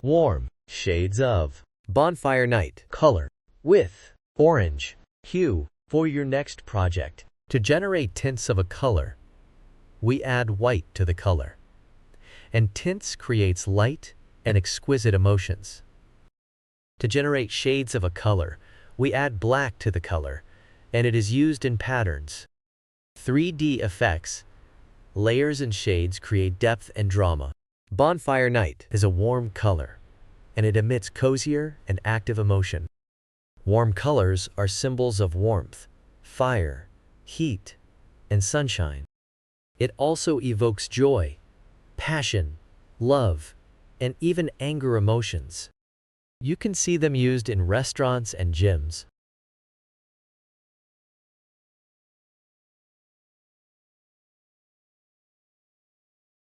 Warm shades of Bonfire Night color with orange hue for your next project. To generate tints of a color, we add white to the color. And tints creates light and exquisite emotions. To generate shades of a color, we add black to the color, and it is used in patterns. 3D effects, layers and shades create depth and drama. Bonfire Night is a warm color, and it emits cozier and active emotion. Warm colors are symbols of warmth, fire, heat, and sunshine. It also evokes joy, passion, love, and even anger emotions. You can see them used in restaurants and gyms,